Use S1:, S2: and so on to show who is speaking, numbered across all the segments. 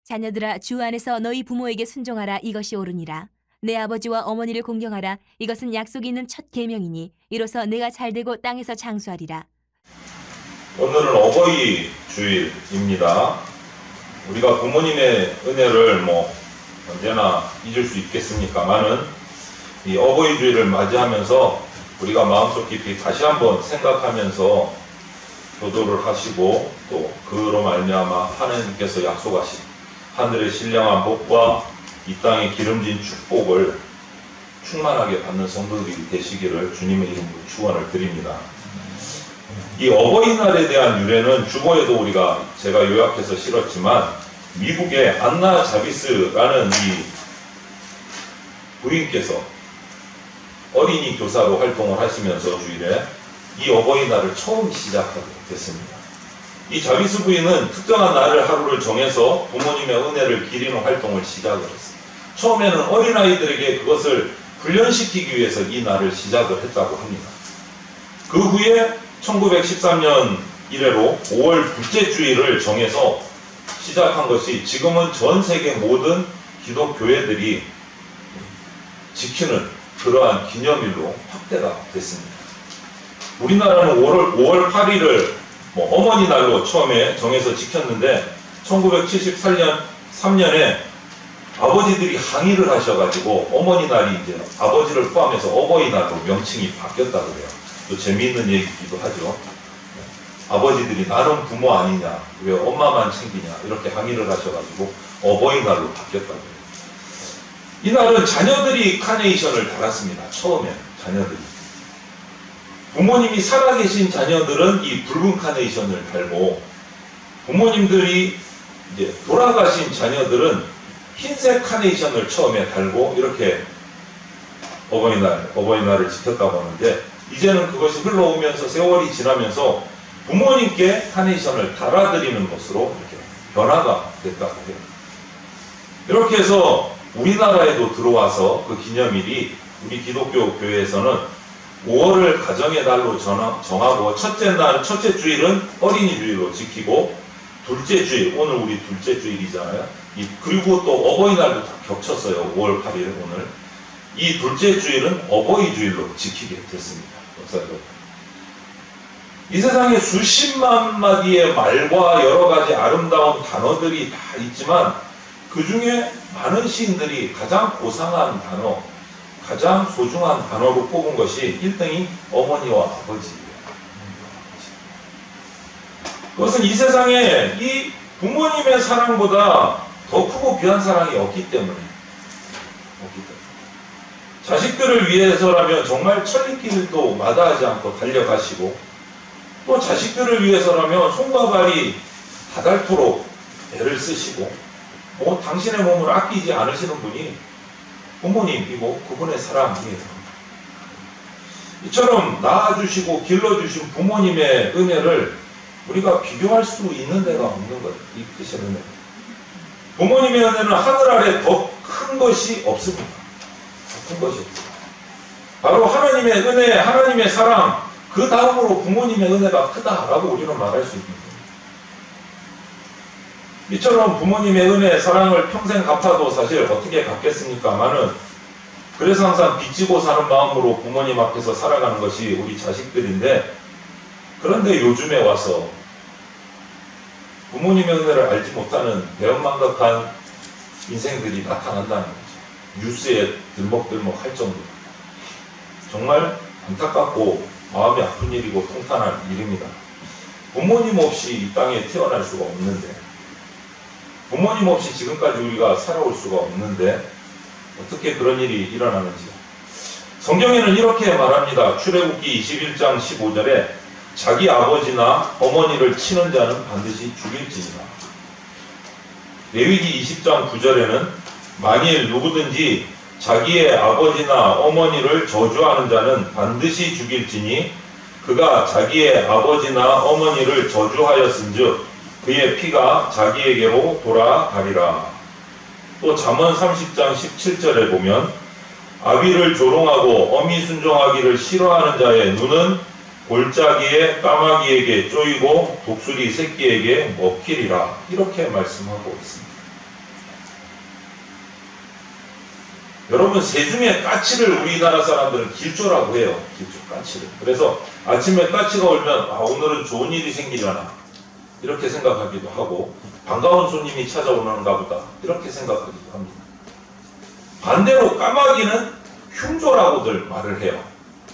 S1: 자녀들아, 주 안에서 너희 부모에게 순종하라. 이것이 옳으니라. 내 아버지와 어머니를 공경하라. 이것은 약속이 있는 첫 계명이니 이로써 내가 잘되고 땅에서 장수하리라.
S2: 오늘은 어버이 주일입니다. 우리가 부모님의 은혜를 언제나 잊을 수 있겠습니까만은 이 어버이 주일을 맞이하면서 우리가 마음속 깊이 다시 한번 생각하면서 교도를 하시고 또 그로 말미암아 하나님께서 약속하신 하늘의 신령한 복과 이 땅의 기름진 축복을 충만하게 받는 성도들이 되시기를 주님의 이름으로 축원을 드립니다. 이 어버이날에 대한 유래는 주보에도 제가 요약해서 실었지만 미국의 안나 자비스라는 이 부인께서 어린이 교사로 활동을 하시면서 주일에 이 어버이날을 처음 시작하게 됐습니다. 이 자비스 부인은 특정한 날을 하루를 정해서 부모님의 은혜를 기리는 활동을 시작을 했습니다. 처음에는 어린아이들에게 그것을 훈련시키기 위해서 이 날을 시작을 했다고 합니다. 그 후에 1913년 이래로 5월 둘째 주일을 정해서 시작한 것이 지금은 전 세계 모든 기독교회들이 지키는 그러한 기념일로 확대가 됐습니다. 우리나라는 5월 8일을 어머니 날로 처음에 정해서 지켰는데 1973년에 아버지들이 항의를 하셔가지고 어머니 날이 이제 아버지를 포함해서 어버이날로 명칭이 바뀌었다고 그래요. 또 재미있는 얘기기도 하죠. 아버지들이 나는 부모 아니냐, 왜 엄마만 챙기냐 이렇게 항의를 하셔가지고 어버이날로 바뀌었다고 해요. 이날은 자녀들이 카네이션을 달았습니다. 처음에 자녀들이. 부모님이 살아계신 자녀들은 이 붉은 카네이션을 달고 부모님들이 이제 돌아가신 자녀들은 흰색 카네이션을 처음에 달고 이렇게 어버이날을 지켰다고 하는데 이제는 그것이 흘러오면서 세월이 지나면서 부모님께 카네이션을 달아드리는 것으로 이렇게 변화가 됐다고 해요. 이렇게 해서 우리나라에도 들어와서 그 기념일이 우리 기독교 교회에서는 5월을 가정의 달로 정하고 첫째 주일은 어린이 주일로 지키고 둘째 주일, 오늘 우리 둘째 주일이잖아요. 그리고 또 어버이날도 다 겹쳤어요. 5월 8일 오늘. 이 둘째 주일은 어버이 주일로 지키게 됐습니다. 역사적으로. 이 세상에 수십만 마디의 말과 여러 가지 아름다운 단어들이 다 있지만 그 중에 많은 시인들이 가장 고상한 단어, 가장 소중한 단어로 뽑은 것이 1등이 어머니와 아버지예요. 그것은 이 세상에 이 부모님의 사랑보다 더 크고 귀한 사랑이 없기 때문에. 자식들을 위해서라면 정말 천리길도 마다하지 않고 달려가시고 또 자식들을 위해서라면 손과 발이 다닳도록 애를 쓰시고 당신의 몸을 아끼지 않으시는 분이 부모님이고 그분의 사랑이에요. 이처럼 낳아주시고 길러주신 부모님의 은혜를 우리가 비교할 수 있는 데가 없는 거예요. 이 뜻의 은혜. 부모님의 은혜는 하늘 아래 더 큰 것이 없습니다. 더 큰 것이 없습니다. 바로 하나님의 은혜, 하나님의 사랑, 그 다음으로 부모님의 은혜가 크다라고 우리는 말할 수 있는 거예요. 이처럼 부모님의 은혜, 사랑을 평생 갚아도 사실 어떻게 갚겠습니까마는 그래서 항상 빚지고 사는 마음으로 부모님 앞에서 살아가는 것이 우리 자식들인데 그런데 요즘에 와서 부모님의 은혜를 알지 못하는 배은망덕한 인생들이 나타난다는 거죠. 뉴스에 들먹들먹 할 정도로. 정말 안타깝고 마음이 아픈 일이고 통탄한 일입니다. 부모님 없이 이 땅에 태어날 수가 없는데 부모님 없이 지금까지 우리가 살아올 수가 없는데 어떻게 그런 일이 일어나는지. 성경에는 이렇게 말합니다. 출애굽기 21장 15절에 자기 아버지나 어머니를 치는 자는 반드시 죽일지니라. 레위기 20장 9절에는 만일 누구든지 자기의 아버지나 어머니를 저주하는 자는 반드시 죽일지니 그가 자기의 아버지나 어머니를 저주하였은즉 그의 피가 자기에게로 돌아가리라. 또 잠언 30장 17절에 보면 아비를 조롱하고 어미 순종하기를 싫어하는 자의 눈은 골짜기에 까마귀에게 쪼이고 독수리 새끼에게 먹히리라. 이렇게 말씀하고 있습니다. 여러분 세중에 까치를 우리나라 사람들은 길조라고 해요. 길조 까치를. 그래서 아침에 까치가 울면 오늘은 좋은 일이 생기려나 이렇게 생각하기도 하고 반가운 손님이 찾아오는가 보다 이렇게 생각하기도 합니다. 반대로 까마귀는 흉조라고들 말을 해요.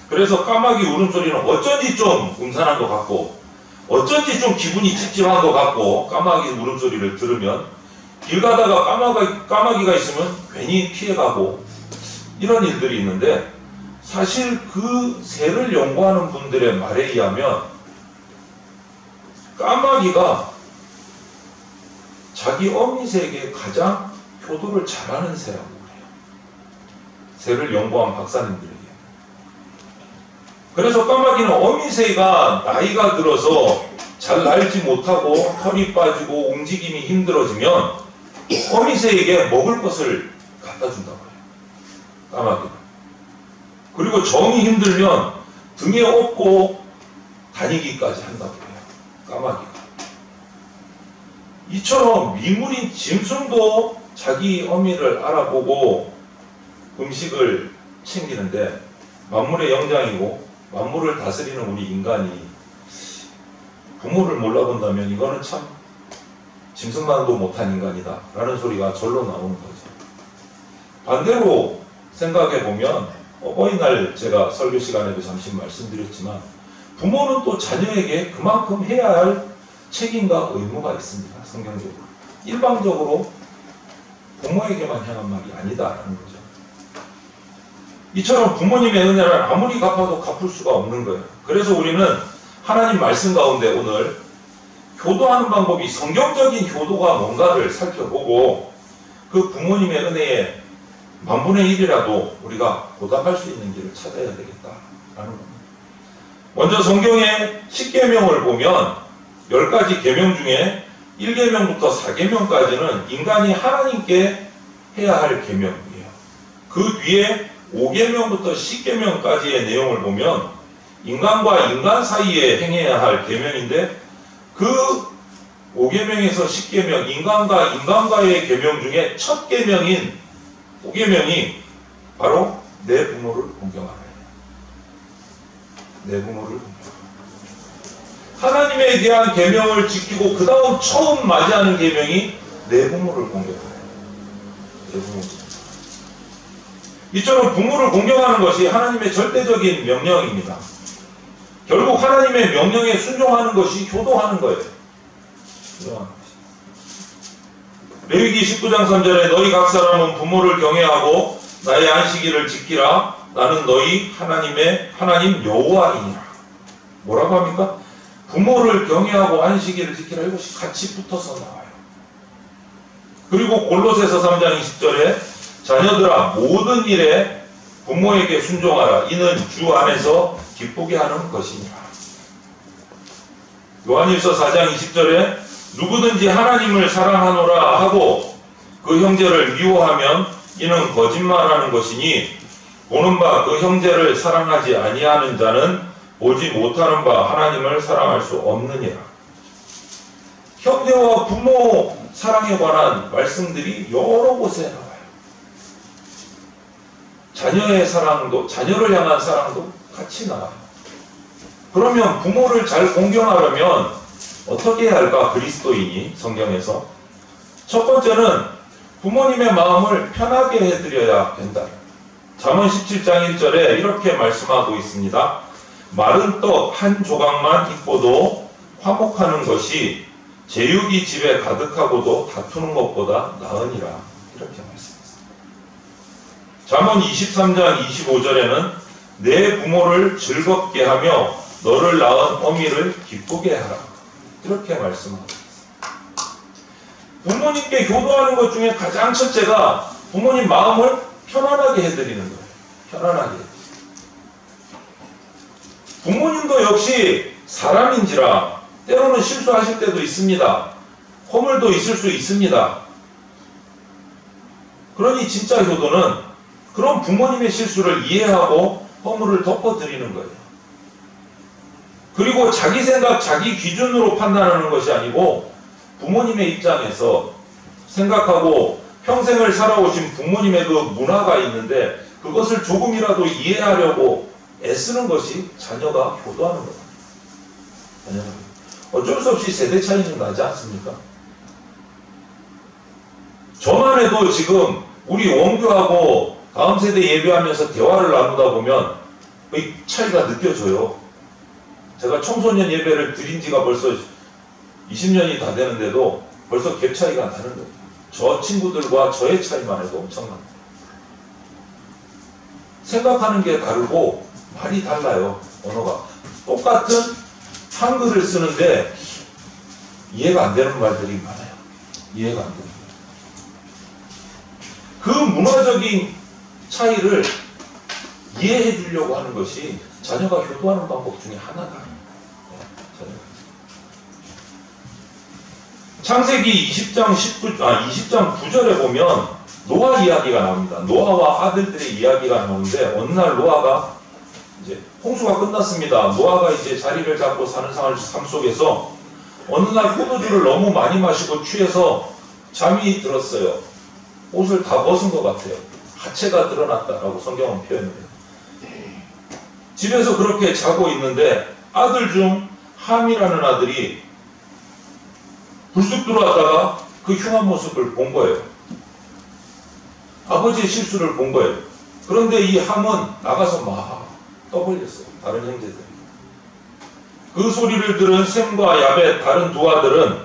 S2: 그래서 까마귀 울음소리는 어쩐지 좀 음산한 것 같고 어쩐지 좀 기분이 찝찝한 것 같고 까마귀 울음소리를 들으면 길 가다가 까마귀가 있으면 괜히 피해가고 이런 일들이 있는데 사실 그 새를 연구하는 분들의 말에 의하면 까마귀가 자기 어미새에게 가장 효도를 잘하는 새라고 그래요. 새를 연구한 박사님들에게. 그래서 까마귀는 어미새가 나이가 들어서 잘 날지 못하고 털이 빠지고 움직임이 힘들어지면 어미새에게 먹을 것을 갖다 준다고 해요. 까마귀가. 그리고 정이 힘들면 등에 업고 다니기까지 한다고 해요. 까마귀가. 이처럼 미물인 짐승도 자기 어미를 알아보고 음식을 챙기는데 만물의 영장이고 만물을 다스리는 우리 인간이 부모를 몰라본다면 이거는 참 짐승만도 못한 인간이다 라는 소리가 절로 나오는 거죠. 반대로 생각해보면 어버이날 제가 설교 시간에도 잠시 말씀드렸지만 부모는 또 자녀에게 그만큼 해야 할 책임과 의무가 있습니다. 성경적으로. 일방적으로 부모에게만 향한 말이 아니다라는 거죠. 이처럼 부모님의 은혜는 아무리 갚아도 갚을 수가 없는 거예요. 그래서 우리는 하나님 말씀 가운데 오늘 효도하는 방법이 성경적인 효도가 뭔가를 살펴보고 그 부모님의 은혜에 만분의 1이라도 우리가 보답할 수 있는 길을 찾아야 되겠다라는 겁니다. 먼저 성경의 10계명을 보면 10가지 계명 중에 1계명부터 4계명까지는 인간이 하나님께 해야 할 계명이에요. 그 뒤에 5계명부터 10계명까지의 내용을 보면 인간과 인간 사이에 행해야 할 계명인데 그 5계명에서 10계명, 인간과 인간과의 계명 중에 첫 계명인 5계명이 바로 내 부모를 공경하라. 내 부모를 공경하라. 하나님에 대한 계명을 지키고 그 다음 처음 맞이하는 계명이 내 부모를 공경하라. 내 부모를. 이처럼 부모를 공경하는 것이 하나님의 절대적인 명령입니다. 결국 하나님의 명령에 순종하는 것이 효도하는 거예요. 레위기 19장 3절에 너희 각 사람은 부모를 경외하고 나의 안식일을 지키라. 나는 너희 하나님 여호와이니라. 뭐라고 합니까? 부모를 경외하고 안식일을 지키라. 이것이 같이 붙어서 나와요. 그리고 골로새서 3장 20절에 자녀들아 모든 일에 부모에게 순종하라. 이는 주 안에서 기쁘게 하는 것이니라. 요한일서 4장 20절에 누구든지 하나님을 사랑하노라 하고 그 형제를 미워하면 이는 거짓말하는 것이니 보는 바 그 형제를 사랑하지 아니하는 자는 보지 못하는 바 하나님을 사랑할 수 없느니라. 형제와 부모 사랑에 관한 말씀들이 여러 곳에 나와요. 자녀의 사랑도, 자녀를 향한 사랑도 같이 나와요. 그러면 부모를 잘 공경하려면 어떻게 해야 할까? 그리스도인이 성경에서 첫 번째는 부모님의 마음을 편하게 해드려야 된다. 잠언 17장 1절에 이렇게 말씀하고 있습니다. 마른 떡 한 조각만 있고도 화목하는 것이 제육이 집에 가득하고도 다투는 것보다 나으니라. 이렇게 말씀했습니다. 잠언 23장 25절에는 내 부모를 즐겁게 하며 너를 낳은 어미를 기쁘게 하라. 이렇게 말씀하고 있습니다. 부모님께 효도하는 것 중에 가장 첫째가 부모님 마음을 편안하게 해드리는 거예요. 편안하게. 부모님도 역시 사람인지라 때로는 실수하실 때도 있습니다. 허물도 있을 수 있습니다. 그러니 진짜 효도는 그런 부모님의 실수를 이해하고 허물을 덮어드리는 거예요. 그리고 자기 생각, 자기 기준으로 판단하는 것이 아니고 부모님의 입장에서 생각하고 평생을 살아오신 부모님의 그 문화가 있는데 그것을 조금이라도 이해하려고 애쓰는 것이 자녀가 효도하는 거다. 자녀가. 어쩔 수 없이 세대 차이는 나지 않습니까? 저만 해도 지금 우리 원교하고 다음 세대 예배하면서 대화를 나누다 보면 이 차이가 느껴져요. 제가 청소년 예배를 드린 지가 벌써 20년이 다 되는데도 벌써 갭 차이가 나는 거예요. 저 친구들과 저의 차이만 해도 엄청납니다. 생각하는 게 다르고 말이 달라요. 언어가. 똑같은 한글을 쓰는데 이해가 안 되는 말들이 많아요. 이해가 안 됩니다. 그 문화적인 차이를 이해해 주려고 하는 것이 자녀가 효도하는 방법 중에 하나다. 창세기 20장 9절에 보면 노아 이야기가 나옵니다. 노아와 아들들의 이야기가 나오는데 어느 날 노아가 이제 홍수가 끝났습니다. 노아가 이제 자리를 잡고 사는 삶 속에서 어느 날 포도주를 너무 많이 마시고 취해서 잠이 들었어요. 옷을 다 벗은 것 같아요. 하체가 드러났다라고 성경은 표현해요. 집에서 그렇게 자고 있는데 아들 중 함이라는 아들이 불쑥 들어왔다가 그 흉한 모습을 본 거예요. 아버지의 실수를 본 거예요. 그런데 이 함은 나가서 막 떠벌렸어요. 다른 형제들. 그 소리를 들은 셈과 야벳 다른 두 아들은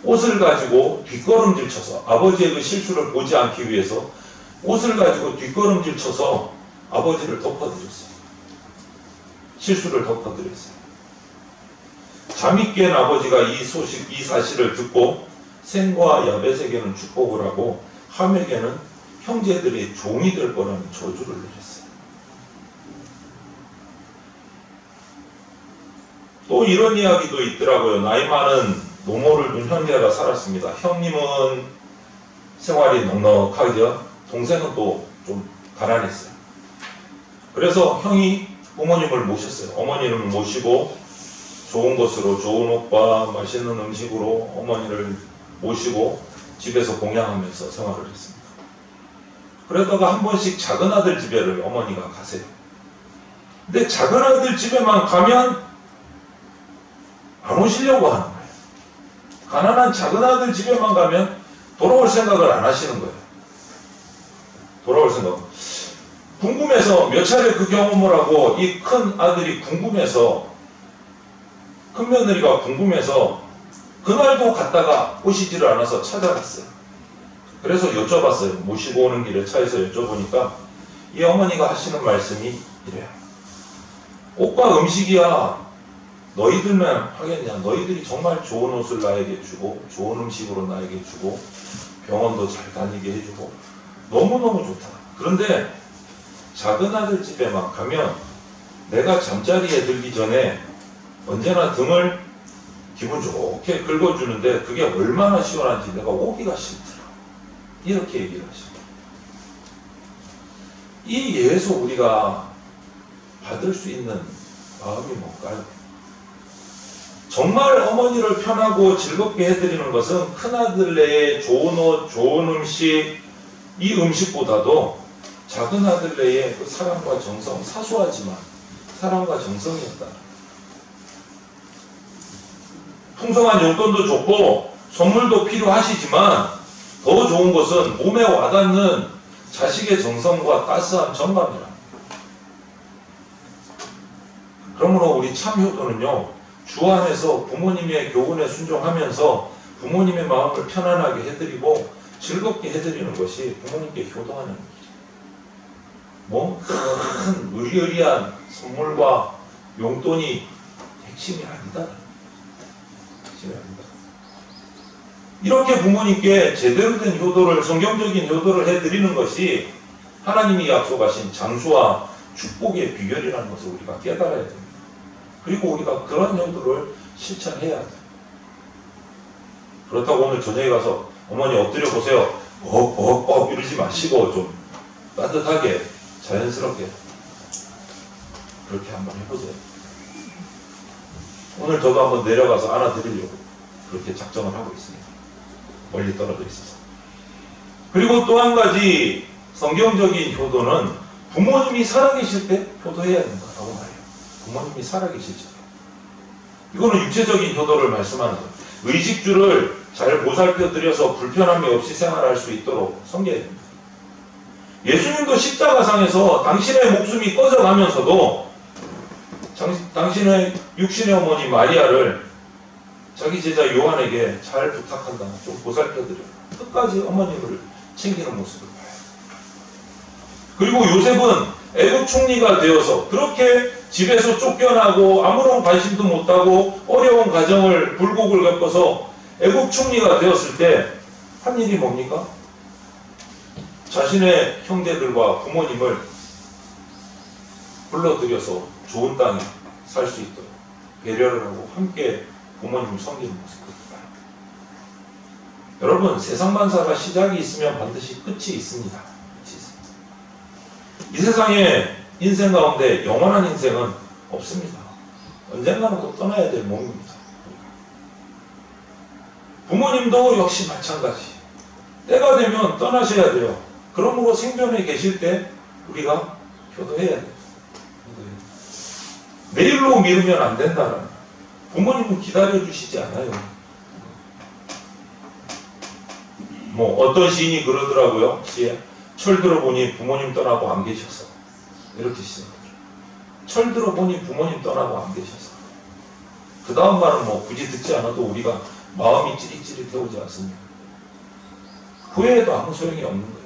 S2: 옷을 가지고 뒷걸음질 쳐서 아버지의 그 실수를 보지 않기 위해서 옷을 가지고 뒷걸음질 쳐서 아버지를 덮어드렸어요. 실수를 덮어드렸어요. 잠이 깬 아버지가 이 사실을 듣고 셈과 야벳에게는 축복을 하고 함에게는 형제들이 종이 될 거라는 저주를 내렸어요. 또 이런 이야기도 있더라고요. 나이 많은 노모를 둔 형제가 살았습니다. 형님은 생활이 넉넉하죠. 동생은 또 좀 가난했어요. 그래서 형이 부모님을 모셨어요. 어머니를 모시고 좋은 것으로 좋은 옷과 맛있는 음식으로 어머니를 모시고 집에서 공양하면서 생활을 했습니다. 그러다가 한 번씩 작은 아들 집에를 어머니가 가세요. 근데 작은 아들 집에만 가면 안 오시려고 하는 거예요. 가난한 작은 아들 집에만 가면 돌아올 생각을 안 하시는 거예요. 돌아올 생각. 궁금해서 몇 차례 그 경험을 하고 이 큰 아들이 궁금해서 큰 며느리가 궁금해서 그날도 갔다가 오시지를 않아서 찾아갔어요. 그래서 여쭤봤어요. 모시고 오는 길에 차에서 여쭤보니까 이 어머니가 하시는 말씀이 이래요. 옷과 음식이야 너희들만 하겠냐. 너희들이 정말 좋은 옷을 나에게 주고 좋은 음식으로 나에게 주고 병원도 잘 다니게 해주고 너무너무 좋다. 그런데 작은 아들 집에만 가면 내가 잠자리에 들기 전에 언제나 등을 기분 좋게 긁어주는데 그게 얼마나 시원한지 내가 오기가 싫더라. 이렇게 얘기를 하십니다. 이 예에서 우리가 받을 수 있는 마음이 뭘까요? 정말 어머니를 편하고 즐겁게 해드리는 것은 큰아들네의 좋은 옷, 좋은 음식, 이 음식보다도 작은 아들네의 그 사랑과 정성, 사소하지만 사랑과 정성이었다. 풍성한 용돈도 좋고 선물도 필요하시지만 더 좋은 것은 몸에 와닿는 자식의 정성과 따스한 정감이라. 그러므로 우리 참 효도는요, 주 안에서 부모님의 교훈에 순종하면서 부모님의 마음을 편안하게 해드리고 즐겁게 해드리는 것이 부모님께 효도하는 일이죠. 큰 의리의리한 선물과 용돈이 핵심이 아니다. 핵심이 아니다. 이렇게 부모님께 제대로 된 효도를, 성경적인 효도를 해드리는 것이 하나님이 약속하신 장수와 축복의 비결이라는 것을 우리가 깨달아야 됩니다. 그리고 우리가 그런 효도를 실천해야 돼요. 그렇다고 오늘 저녁에 가서 어머니 엎드려 보세요. 이러지 마시고 좀 따뜻하게 자연스럽게 그렇게 한번 해보세요. 오늘 저도 한번 내려가서 안아드리려고 그렇게 작정을 하고 있습니다. 멀리 떨어져 있어서. 그리고 또 한 가지 성경적인 효도는 부모님이 살아계실 때 효도해야 된다라고 말해요. 부모님이 살아계실 때. 이거는 육체적인 효도를 말씀하는 거예요. 의식주를 잘 보살펴드려서 불편함이 없이 생활할 수 있도록 섬겨야 됩니다. 예수님도 십자가상에서 당신의 목숨이 꺼져가면서도 당신의 육신의 어머니 마리아를 자기 제자 요한에게 잘 부탁한다. 좀 보살펴드려. 끝까지 어머님을 챙기는 모습을 봐요. 그리고 요셉은 애국 총리가 되어서 그렇게 집에서 쫓겨나고 아무런 관심도 못하고 어려운 가정을 굴곡을 겪어서 애국 총리가 되었을 때 한 일이 뭡니까? 자신의 형제들과 부모님을 불러들여서 좋은 땅에 살 수 있도록 배려를 하고 함께 부모님을 섬기는 모습을 봐요. 여러분, 세상 만사가 시작이 있으면 반드시 끝이 있습니다. 끝이 있습니다. 이 세상에 인생 가운데 영원한 인생은 없습니다. 언젠가는 또 떠나야 될 몸입니다. 부모님도 역시 마찬가지. 때가 되면 떠나셔야 돼요. 그러므로 생존에 계실 때 우리가 효도해야 돼요. 내일로 미루면 안 된다는. 부모님은 기다려주시지 않아요. 어떤 시인이 그러더라고요. 시에 철 들어보니 부모님 떠나고 안 계셔서. 이렇게 시작하죠. 철 들어보니 부모님 떠나고 안 계셔서. 그 다음 말은 굳이 듣지 않아도 우리가 마음이 찌릿찌릿해 오지 않습니까? 후회해도 아무 소용이 없는 거예요.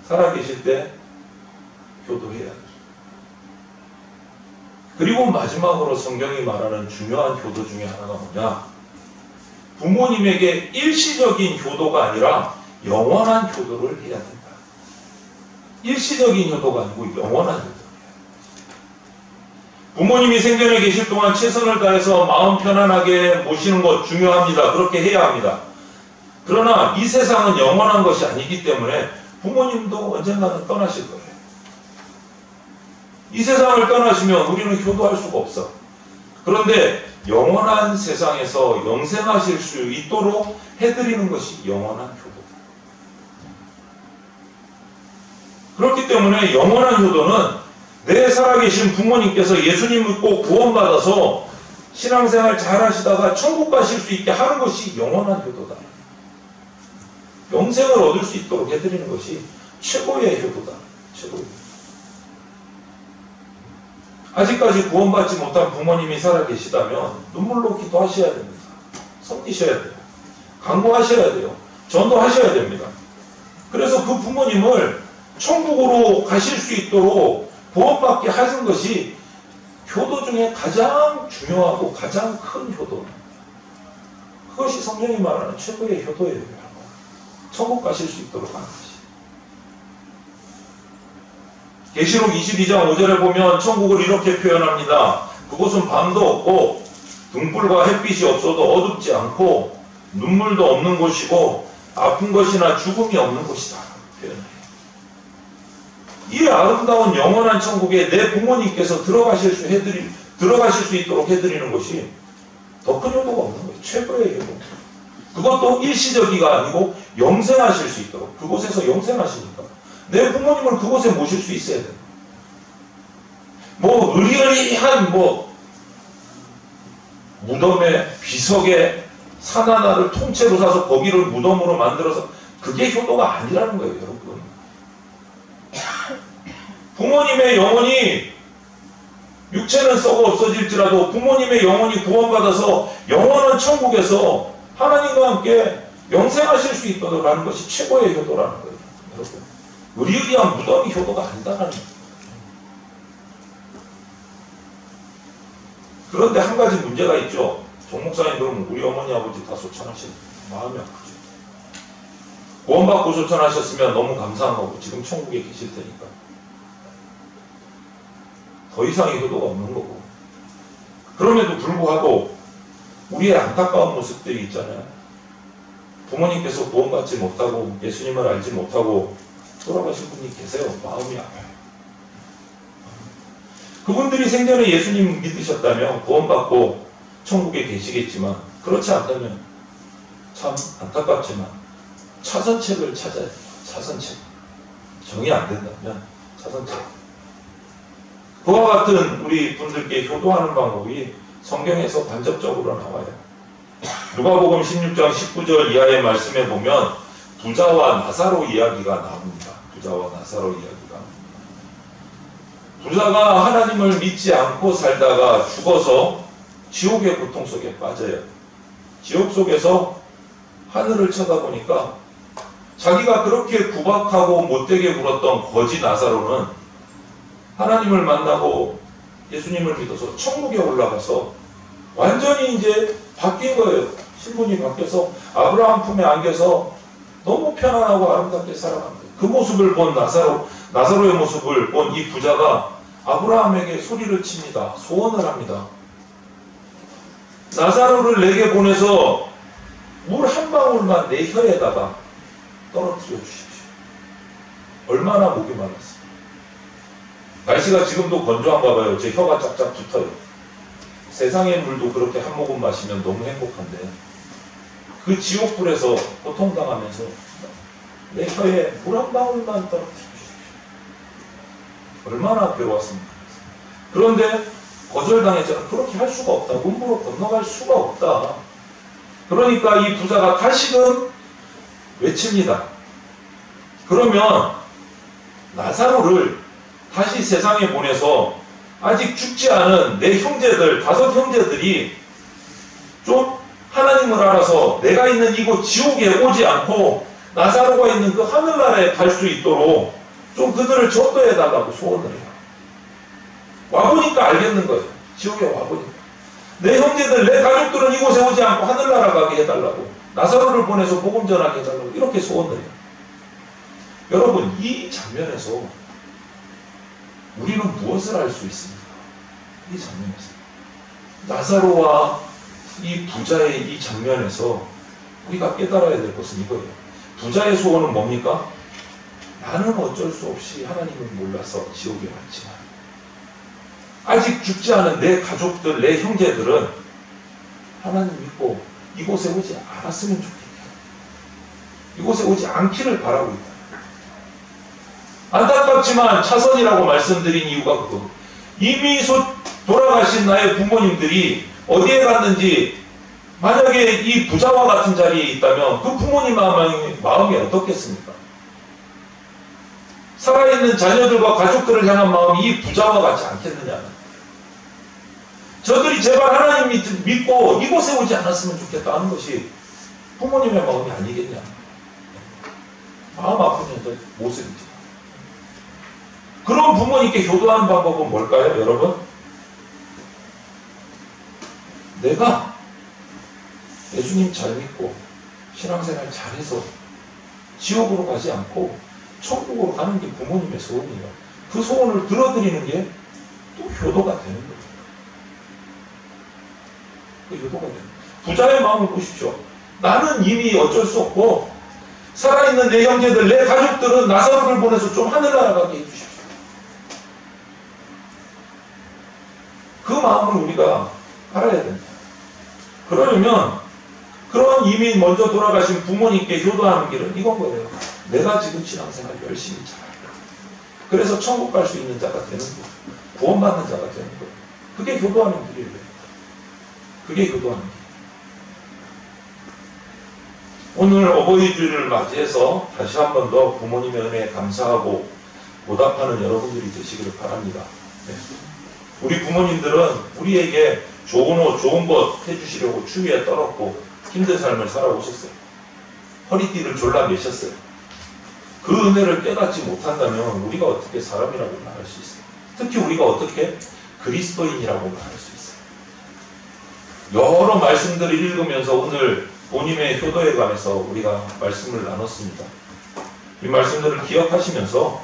S2: 살아계실 때 효도해야 돼요. 그리고 마지막으로 성경이 말하는 중요한 효도 중에 하나가 뭐냐? 부모님에게 일시적인 효도가 아니라 영원한 효도를 해야 된다. 일시적인 효도가 아니고 영원한 효도. 부모님이 생전에 계실 동안 최선을 다해서 마음 편안하게 모시는 것 중요합니다. 그렇게 해야 합니다. 그러나 이 세상은 영원한 것이 아니기 때문에 부모님도 언젠가는 떠나실 거예요. 이 세상을 떠나시면 우리는 효도할 수가 없어. 그런데 영원한 세상에서 영생하실 수 있도록 해드리는 것이 영원한 효도다. 그렇기 때문에 영원한 효도는 내 살아계신 부모님께서 예수님 믿고 구원받아서 신앙생활 잘 하시다가 천국 가실 수 있게 하는 것이 영원한 효도다. 영생을 얻을 수 있도록 해드리는 것이 최고의 효도다. 최고의 효도. 아직까지 구원받지 못한 부모님이 살아계시다면 눈물로 기도하셔야 됩니다. 섬기셔야 돼요. 간구하셔야 돼요. 전도하셔야 됩니다. 그래서 그 부모님을 천국으로 가실 수 있도록 구원받게 하는 것이 효도 중에 가장 중요하고 가장 큰 효도입니다. 그것이 성경이 말하는 최고의 효도예요. 천국 가실 수 있도록 하는 것이. 계시록 22장 5절에 보면 천국을 이렇게 표현합니다. 그곳은 밤도 없고 등불과 햇빛이 없어도 어둡지 않고 눈물도 없는 곳이고 아픈 것이나 죽음이 없는 곳이다. 표현해요. 이 아름다운 영원한 천국에 내 부모님께서 들어가실 수 있도록 해드리는 것이 더 큰 효도가 없는 거예요. 최고의 효도. 그것도 일시적이가 아니고 영생하실 수 있도록. 그곳에서 영생하시니까. 내 부모님을 그곳에 모실 수 있어야 돼요. 의리의리한 무덤에 비석에 산 하나를 통째로 사서 거기를 무덤으로 만들어서 그게 효도가 아니라는 거예요, 여러분. 부모님의 영혼이 육체는 썩어 없어질지라도 부모님의 영혼이 구원받아서 영원한 천국에서 하나님과 함께 영생하실 수 있도록 하는 것이 최고의 효도라는 거예요, 여러분. 의리의리한 무덤이 효도가 아니다라는 거예요. 그런데 한 가지 문제가 있죠. 정 목사님, 그러면 우리 어머니 아버지 다 소천하시는 마음이 아프죠. 구원받고 소천하셨으면 너무 감사한 거고 지금 천국에 계실 테니까 더 이상의 효도가 없는 거고. 그럼에도 불구하고 우리의 안타까운 모습들이 있잖아요. 부모님께서 구원받지 못하고 예수님을 알지 못하고 돌아가신 분이 계세요. 마음이 아파요. 그분들이 생전에 예수님 믿으셨다면 차선책을 찾아야 돼요. 차선책. 정이 안 된다면 차선책. 그와 같은 우리 분들께 효도하는 방법이 성경에서 간접적으로 나와요. 누가복음 16장 19절 이하의 말씀에 보면 부자와 나사로 이야기가 나옵니다. 부자와 나사로 이야기가. 부자가 하나님을 믿지 않고 살다가 죽어서 지옥의 고통 속에 빠져요. 지옥 속에서 하늘을 쳐다보니까 자기가 그렇게 구박하고 못되게 굴었던 거지 나사로는 하나님을 만나고 예수님을 믿어서 천국에 올라가서 완전히 이제 바뀐 거예요. 신분이 바뀌어서 아브라함 품에 안겨서 너무 편안하고 아름답게 살아갑니다. 그 모습을 본 나사로의 모습을 본 이 부자가 아브라함에게 소리를 칩니다. 소원을 합니다. 나사로를 내게 보내서 물 한 방울만 내 혀에다가 떨어뜨려 주십시오. 얼마나 목이 말랐어요. 날씨가 지금도 건조한가 봐요. 제 혀가 짝짝 붙어요. 세상의 물도 그렇게 한 모금 마시면 너무 행복한데 그 지옥불에서 고통당하면서 내 혀에 물 한 방울만 떨어뜨려 주십시오. 얼마나 괴로웠습니까? 그런데 거절당했잖아. 그렇게 할 수가 없다. 문무로 건너갈 수가 없다. 그러니까 이 부자가 다시금 외칩니다. 그러면 나사로를 다시 세상에 보내서 아직 죽지 않은 내 형제들, 5 형제들이 좀 하나님을 알아서 내가 있는 이곳 지옥에 오지 않고 나사로가 있는 그 하늘나라에 갈 수 있도록 좀 그들을 전도해달라고 소원을 해요. 와보니까 알겠는 거예요. 지옥에 와보니까. 내 형제들, 내 가족들은 이곳에 오지 않고 하늘나라 가게 해달라고. 나사로를 보내서 복음 전하게 해달라고. 이렇게 소원을 해요. 여러분, 이 장면에서 우리는 무엇을 알 수 있습니까? 이 장면에서. 나사로와 이 부자의 이 장면에서 우리가 깨달아야 될 것은 이거예요. 부자의 소원은 뭡니까? 나는 어쩔 수 없이 하나님을 몰라서 지옥에 왔지만 아직 죽지 않은 내 가족들, 내 형제들은 하나님 믿고 이곳에 오지 않았으면 좋겠다. 이곳에 오지 않기를 바라고 있다. 안타깝지만 차선이라고 말씀드린 이유가 그거. 이미 돌아가신 나의 부모님들이 어디에 갔는지 만약에 이 부자와 같은 자리에 있다면 그 부모님 마음이 어떻겠습니까? 살아있는 자녀들과 가족들을 향한 마음이 이 부자와 같지 않겠느냐. 저들이 제발 하나님 믿고 이곳에 오지 않았으면 좋겠다 하는 것이 부모님의 마음이 아니겠냐. 마음 아픈 년들 모습이죠. 그런 부모님께 효도하는 방법은 뭘까요, 여러분? 내가 예수님 잘 믿고 신앙생활 잘해서 지옥으로 가지 않고 천국으로 가는 게 부모님의 소원이에요. 그 소원을 들어드리는 게 또 효도가 되는 거예요. 그 효도가 되는 거예요. 부자의 마음을 보십시오. 나는 이미 어쩔 수 없고 살아있는 내 형제들, 내 가족들은 나사로를 보내서 좀 하늘나라 가게 해주십시오. 그 마음을 우리가 알아야 됩니다. 그러려면 그런 이미 먼저 돌아가신 부모님께 효도하는 길은 이건 거예요. 내가 지금 신앙생활 열심히 잘할까. 그래서 천국 갈 수 있는 자가 되는 거예요. 구원받는 자가 되는 거예요. 그게 효도하는 길이에요. 그게 효도하는 길. 오늘 어버이주일을 맞이해서 다시 한 번 더 부모님의 은혜에 감사하고 보답하는 여러분들이 되시기를 바랍니다. 네. 우리 부모님들은 우리에게 좋은 옷, 좋은 것 해주시려고 추위에 떨었고 힘든 삶을 살아오셨어요. 허리띠를 졸라 매셨어요. 그 은혜를 깨닫지 못한다면 우리가 어떻게 사람이라고 말할 수 있어요? 특히 우리가 어떻게 그리스도인이라고 말할 수 있어요? 여러 말씀들을 읽으면서 오늘 본인의 효도에 관해서 우리가 말씀을 나눴습니다. 이 말씀들을 기억하시면서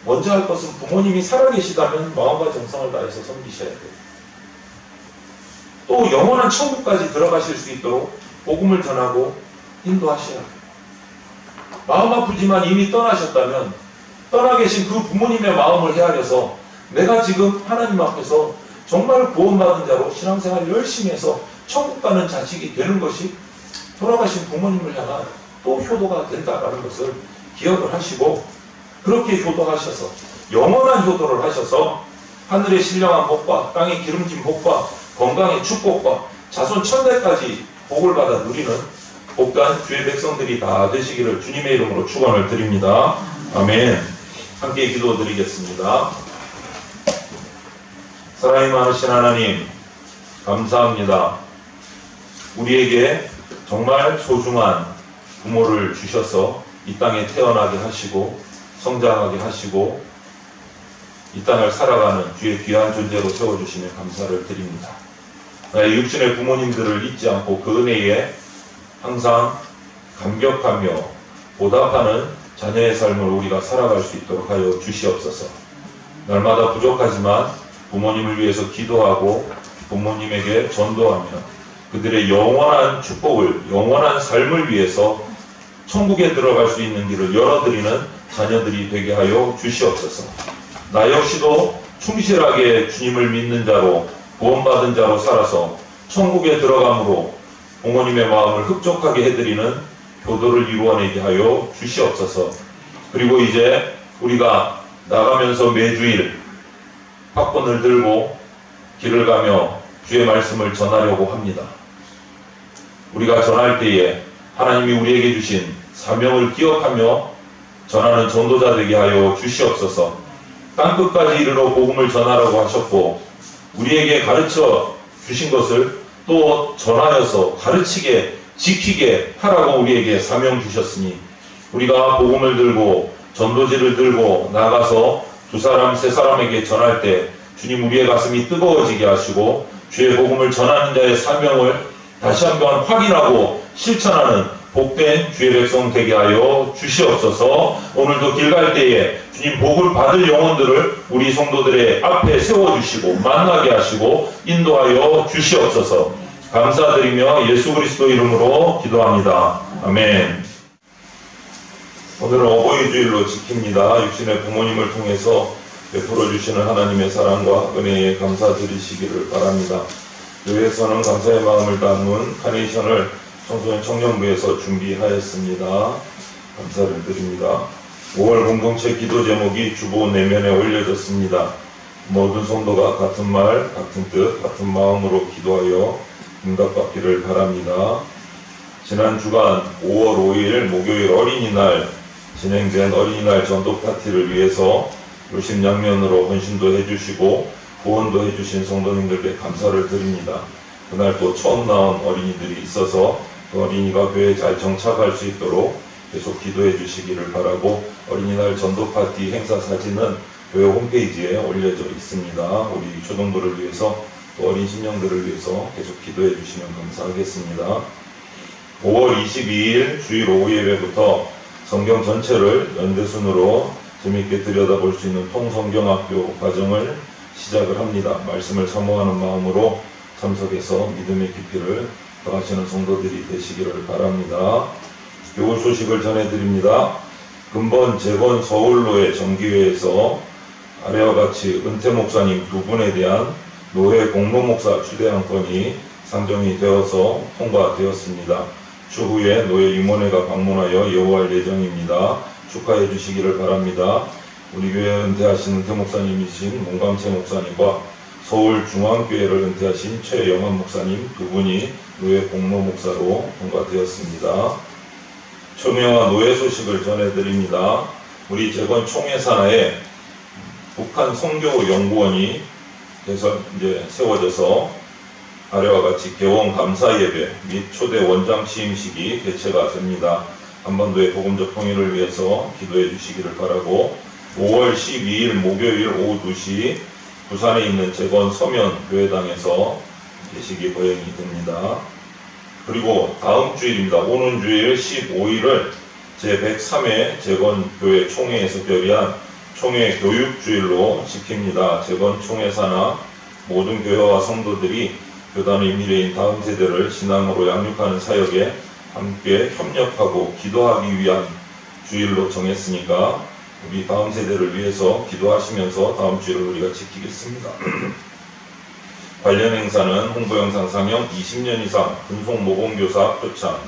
S2: 먼저 할 것은 부모님이 살아계시다면 마음과 정성을 다해서 섬기셔야 돼요. 또 영원한 천국까지 들어가실 수 있도록 복음을 전하고 인도하셔야 돼요. 마음 아프지만 이미 떠나셨다면 떠나 계신 그 부모님의 마음을 헤아려서 내가 지금 하나님 앞에서 정말 구원받은 자로 신앙생활 열심히 해서 천국 가는 자식이 되는 것이 돌아가신 부모님을 향한 또 효도가 된다라는 것을 기억을 하시고, 그렇게 효도하셔서 영원한 효도를 하셔서 하늘의 신령한 복과 땅의 기름진 복과 건강의 축복과 자손 천대까지 복을 받아 누리는 복된 주의 백성들이 다 되시기를 주님의 이름으로 축원을 드립니다. 아멘. 함께 기도드리겠습니다. 사랑이 많으신 하나님, 감사합니다. 우리에게 정말 소중한 부모를 주셔서 이 땅에 태어나게 하시고 성장하게 하시고 이 땅을 살아가는 주의 귀한 존재로 세워주시며 감사를 드립니다. 나의 육신의 부모님들을 잊지 않고 그 은혜에 항상 감격하며 보답하는 자녀의 삶을 우리가 살아갈 수 있도록 하여 주시옵소서. 날마다 부족하지만 부모님을 위해서 기도하고 부모님에게 전도하며 그들의 영원한 축복을, 영원한 삶을 위해서 천국에 들어갈 수 있는 길을 열어드리는 자녀들이 되게 하여 주시옵소서. 나 역시도 충실하게 주님을 믿는 자로 구원받은 자로 살아서 천국에 들어감으로 부모님의 마음을 흡족하게 해드리는 교도를 이루어내게 하여 주시옵소서. 그리고 이제 우리가 나가면서 매주일 팝콘을 들고 길을 가며 주의 말씀을 전하려고 합니다. 우리가 전할 때에 하나님이 우리에게 주신 사명을 기억하며 전하는 전도자 되게 하여 주시옵소서. 땅끝까지 이르러 복음을 전하라고 하셨고 우리에게 가르쳐 주신 것을 또 전하여서 가르치게 지키게 하라고 우리에게 사명 주셨으니 우리가 복음을 들고 전도지를 들고 나가서 두 사람 세 사람에게 전할 때 주님 우리의 가슴이 뜨거워지게 하시고 주의 복음을 전하는 자의 사명을 다시 한번 확인하고 실천하는 복된 주의 백성 되게 하여 주시옵소서. 오늘도 길 갈 때에 주님 복을 받을 영혼들을 우리 성도들의 앞에 세워주시고 만나게 하시고 인도하여 주시옵소서. 감사드리며 예수 그리스도 이름으로 기도합니다. 아멘. 오늘은 어버이 주일로 지킵니다. 육신의 부모님을 통해서 베풀어 주시는 하나님의 사랑과 은혜에 감사드리시기를 바랍니다. 교회에서는 감사의 마음을 담은 카네이션을 청소년 청년부에서 준비하였습니다. 감사를 드립니다. 5월 공동체 기도 제목이 주보 내면에 올려졌습니다. 모든 성도가 같은 말, 같은 뜻, 같은 마음으로 기도하여 응답받기를 바랍니다. 지난 주간 5월 5일 목요일 어린이날 진행된 어린이날 전도 파티를 위해서 요심양면으로 헌신도 해주시고 후원도 해주신 성도님들께 감사를 드립니다. 그날 또 처음 나온 어린이들이 있어서 그 어린이가 교회에 잘 정착할 수 있도록 계속 기도해 주시기를 바라고 어린이날 전도 파티 행사 사진은 교회 홈페이지에 올려져 있습니다. 우리 초등부를 위해서 또 어린 신령들을 위해서 계속 기도해 주시면 감사하겠습니다. 5월 22일 주일 오후 예배부터 성경 전체를 연대순으로 재미있게 들여다볼 수 있는 통성경학교 과정을 시작을 합니다. 말씀을 사모하는 마음으로 참석해서 믿음의 깊이를 더하시는 성도들이 되시기를 바랍니다. 교훈 소식을 전해드립니다. 근본 재건 서울로의 정기회에서 아래와 같이 은퇴 목사님 두 분에 대한 노회 공로 목사 추대한 건이 상정이 되어서 통과되었습니다. 추후에 노회 임원회가 방문하여 예우할 예정입니다. 축하해 주시기를 바랍니다. 우리 교회 은퇴하신 은퇴 목사님이신 문광채 목사님과 서울중앙교회를 은퇴하신 최영환 목사님 두 분이 노회 공로 목사로 통과되었습니다. 총회와 노회 소식을 전해드립니다. 우리 재건 총회 산하에 북한 선교연구원이 이제 세워져서 아래와 같이 개원 감사 예배 및 초대 원장 취임식이 개최가 됩니다. 한반도의 복음적 통일을 위해서 기도해 주시기를 바라고 5월 12일 목요일 오후 2시 부산에 있는 재건 서면 교회당에서 예식이 거행이 됩니다. 그리고 다음 주일입니다. 오는 주일 15일을 제103회 재건교회 총회에서 결의한 총회 교육주일로 지킵니다. 재건 총회 산하 모든 교회와 성도들이 교단의 미래인 다음 세대를 신앙으로 양육하는 사역에 함께 협력하고 기도하기 위한 주일로 정했으니까 우리 다음 세대를 위해서 기도하시면서 다음 주일을 우리가 지키겠습니다. 관련 행사는 홍보 영상 상영 20년 이상 근속 모범교사 표창,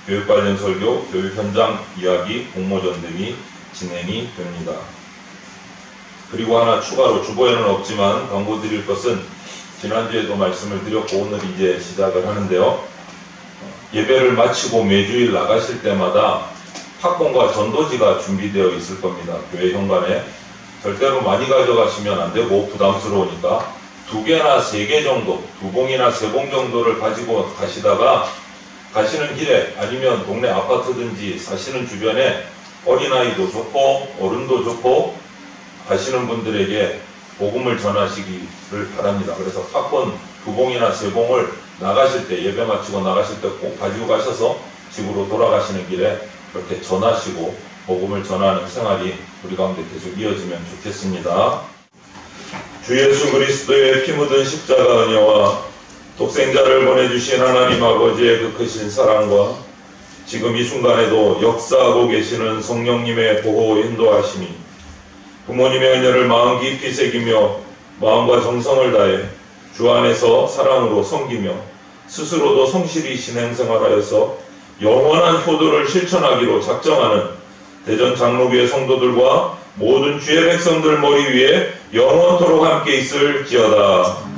S2: 교육 관련 설교, 교육 현장 이야기, 공모전 등이 진행이 됩니다. 그리고 하나 추가로 주보에는 없지만 광고 드릴 것은 지난주에도 말씀을 드렸고 오늘 이제 시작을 하는데요. 예배를 마치고 매주일 나가실 때마다 학봉과 전도지가 준비되어 있을 겁니다. 교회 현관에. 절대로 많이 가져가시면 안 되고 부담스러우니까 2개나 3개 정도, 2봉이나 3봉 정도를 가지고 가시다가 가시는 길에 아니면 동네 아파트든지 사시는 주변에 어린아이도 좋고 어른도 좋고 가시는 분들에게 복음을 전하시기를 바랍니다. 그래서 학번 2봉이나 3봉을 나가실 때, 예배 마치고 나가실 때 꼭 가지고 가셔서 집으로 돌아가시는 길에 그렇게 전하시고 복음을 전하는 생활이 우리 가운데 계속 이어지면 좋겠습니다. 주 예수 그리스도의 피 묻은 십자가 은혜와 독생자를 보내주신 하나님 아버지의 그 크신 사랑과 지금 이 순간에도 역사하고 계시는 성령님의 보호 인도하심이 부모님의 은혜를 마음 깊이 새기며 마음과 정성을 다해 주 안에서 사랑으로 섬기며 스스로도 성실히 신앙생활하여서 영원한 효도를 실천하기로 작정하는 대전 장로교회 성도들과 모든 주의 백성들 머리 위에 영원토록 함께 있을지어다.